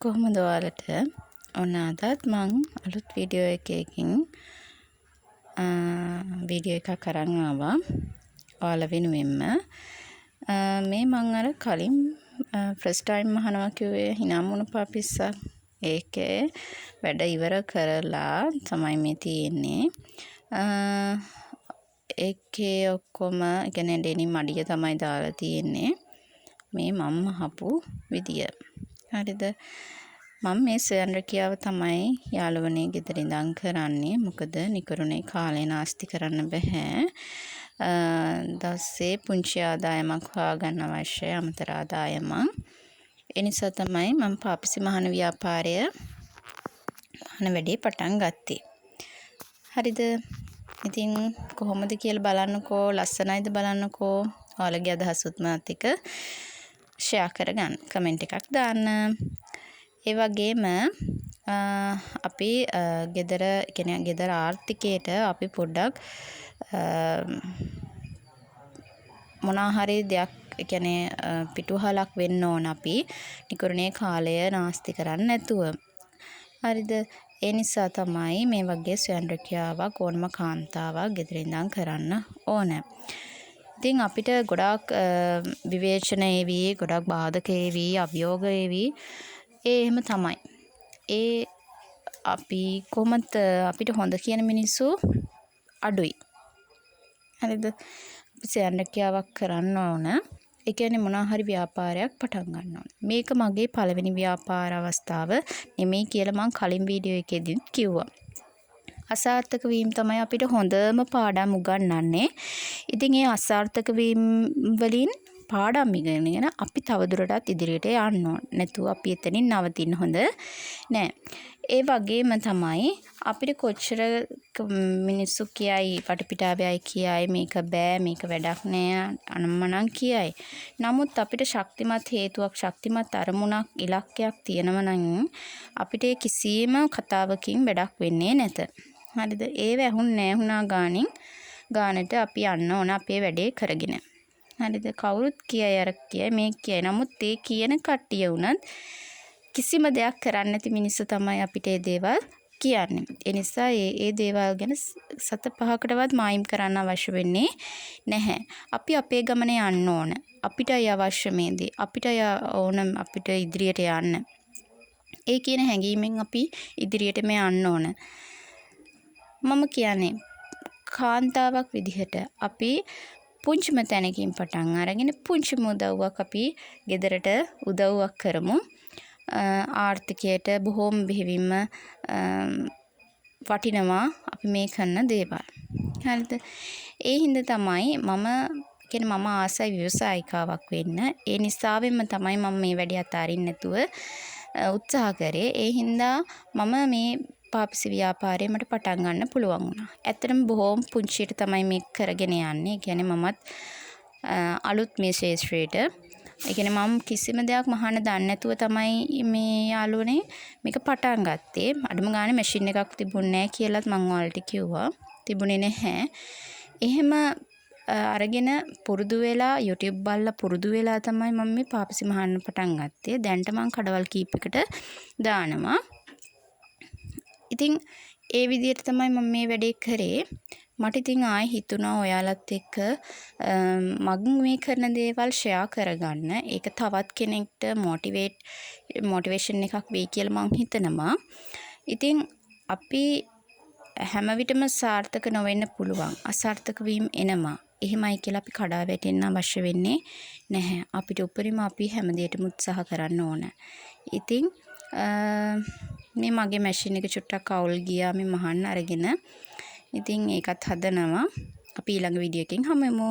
කොහොමද ඔයාලට ඔන්න අදත් මං අලුත් වීඩියෝ එකකින් වීඩියෝ එකක් අරන් ආවා ඔයාලා වෙනුවෙන්ම මේ මං අර කලින් ෆස්ට් ටයිම් අහනවා කිව්වේ හිනාමුණු පාපිස්සක් ඒකේ වැඩ ඉවර කරලා තමයි මේ තියෙන්නේ ඒකේ ඔක්කොම කියන්නේ ඩෙනිම් මඩිය තමයි දාලා තියෙන්නේ මේ මම අහපු විදිය හරිද මම මේ සොයන රැකියාව තමයි යාළුවනේ ගෙදර ඉඳන් කරන්නේ මොකද නිකරුණේ කාලේ නාස්ති කරන්න බෑ දවසේ පුංචි ආදායමක් හොයාගන්න අවශ්‍යයි අමතර ආදායමක් ඒ නිසා තමයි මම පාපිසි මහන ව්‍යාපාරය මහන වැඩේ පටන් ගත්තේ හරිද ඉතින් කොහොමද කියලා බලන්නකෝ ලස්සනයිද බලන්නකෝ ඔයාලගේ අදහසුත් මාත් එක්ක ෂෙයා කරගන්න කමෙන්ට් එකක් දාන්න ඒ වගේම අපි ගෙදර කියන්නේ ගෙදර ආර්ථිකයට අපි පොඩ්ඩක් මොනවා හරි දෙයක් කියන්නේ පිටුහලක් වෙන්න ඕන අපි නිකරුණේ කාලය නාස්ති කරන්නේ නැතුව හරිද ඒ නිසා තමයි මේ වගේ ස්වයං රැකියාවක් ඕනම කාන්තාවක් ගෙදර ඉඳන් කරන්න ඕන ඉතින් අපිට ගොඩාක් විවේචන ඒවි ගොඩාක් බාධක ඒවි අභියෝග ඒවි ඒ එහෙම තමයි ඒ අපි කොහොමද අපිට හොඳ කියන මිනිස්සු අඩුයි හරිද අපි ස්වයං රැකියාවක් කරන්න ඕන ඒ කියන්නේ මොනවා හරි ව්‍යාපාරයක් පටන් ගන්න ඕන මේක මගේ පළවෙනි ව්‍යාපාර අවස්ථාව නෙමෙයි කියලා මම කලින් වීඩියෝ එකේදී කිව්වා අසාර්ථක වීම තමයි අපිට හොඳම පාඩම් උගන්වන්නේ. ඉතින් ඒ අසාර්ථක වීම වලින් පාඩම් ඉගෙනගෙන අපි තවදුරටත් ඉදිරියට යන්න ඕන. නැතුව අපි එතනින් නවතින්න හොඳ නෑ. ඒ වගේම තමයි අපිට කොච්චර මිනිස්සු කියයි වටපිටාවේ අය කියයි මේක බෑ මේක වැඩක් නෑ අනම්මනම් කියයි. නමුත් අපිට ශක්තිමත් හේතුවක් ශක්තිමත් අරමුණක් ඉලක්කයක් තියෙනවා නම් අපිට කිසිම කතාවකින් වැඩක් වෙන්නේ නැත. හරිද ඒව ඇහුන්නේ නැහුණා ගානට අපි යන්න ඕන අපේ වැඩේ කරගෙන හරිද කවුරුත් කියයි අර කියයි මේ කියයි නමුත් ඒ කියන කට්ටිය වුණත් කිසිම දෙයක් කරන්නේ නැති මිනිස්සු තමයි අපිට මේ දේවල් කියන්නේ ඒ නිසා ඒ දේවල් ගැන සත පහකටවත් මායිම් කරන්න අවශ්‍ය වෙන්නේ නැහැ අපි අපේ ගමනේ යන්න ඕන අපිටයි අවශ්‍ය මේ දේ අපිටයි ඕන අපිට ඉදිරියට යන්න ඒ කියන හැඟීමෙන් අපි ඉදිරියටම යන්න ඕන මම කියන්නේ කාන්තාවක් විදිහට අපි පුංචිම තැනකින් පටන් අරගෙන පුංචිම උදව්වක් අපි ගෙදරට උදව්වක් කරමු ආර්ථිකයට බොහෝම බෙහෙවින්ම වටිනවා අපි මේ කරන දේවල් හරිද ඒ හින්දා තමයි මම ආසයි ව්‍යවසායිකාවක් වෙන්න ඒ නිසාවෙන්ම තමයි මම මේ වැඩේ අතාරින්න නැතුව උත්සාහ කරේ ඒ හින්දා මම මේ පාපිසි ව්‍යාපාරය මට පටන් ගන්න පුළුවන් වුණා. ඇත්තටම බොහොම පුංචියට තමයි මේක කරගෙන යන්නේ. ඒ කියන්නේ මමත් අලුත් මේ ශේෂ්ත්‍රයට. ඒ කියන්නේ මම කිසිම දෙයක් මහන්න දන්නේ නැතුව තමයි මේ යාළුවනේ මේක පටන් ගත්තේ. අඩුම ගානේ මැෂින් එකක් තිබුණේ නැහැ කියලාත් මම ඔයාලට කිව්වා. තිබුණේ නැහැ. එහෙම අරගෙන පුරුදු වෙලා YouTube බලලා පුරුදු වෙලා තමයි මම මේ පාපිසි මහන්න පටන් ගත්තේ. දැන්ට මම කඩවල් කීපයකට දානවා. ඉතින් ඒ විදිහට තමයි මම මේ වැඩේ කරේ මට ඉතින් ආයෙ හිතුණා ඔයාලත් එක්ක මම මේ කරන දේවල් ෂෙයා කරගන්න ඒක තවත් කෙනෙක්ට මොටිවේෂන් එකක් වෙයි කියලා මම හිතනවා ඉතින් අපි හැම විටම සාර්ථක නොවෙන්න පුළුවන් අසාර්ථක වීම එනවා එහෙමයි කියලා අපි කඩා වැටෙන්න අවශ්‍ය වෙන්නේ නැහැ අපිට උපරිම අපි හැම දෙයකටම උත්සාහ කරන්න ඕන ඉතින් මේ මගේ මැෂින් එක චුට්ටක් අවුල් ගියා මේ මහන්න අරගෙන ඉතින් ඒකත් හදනවා අපි ඊළඟ වීඩියෝ එකකින් හමු වෙමු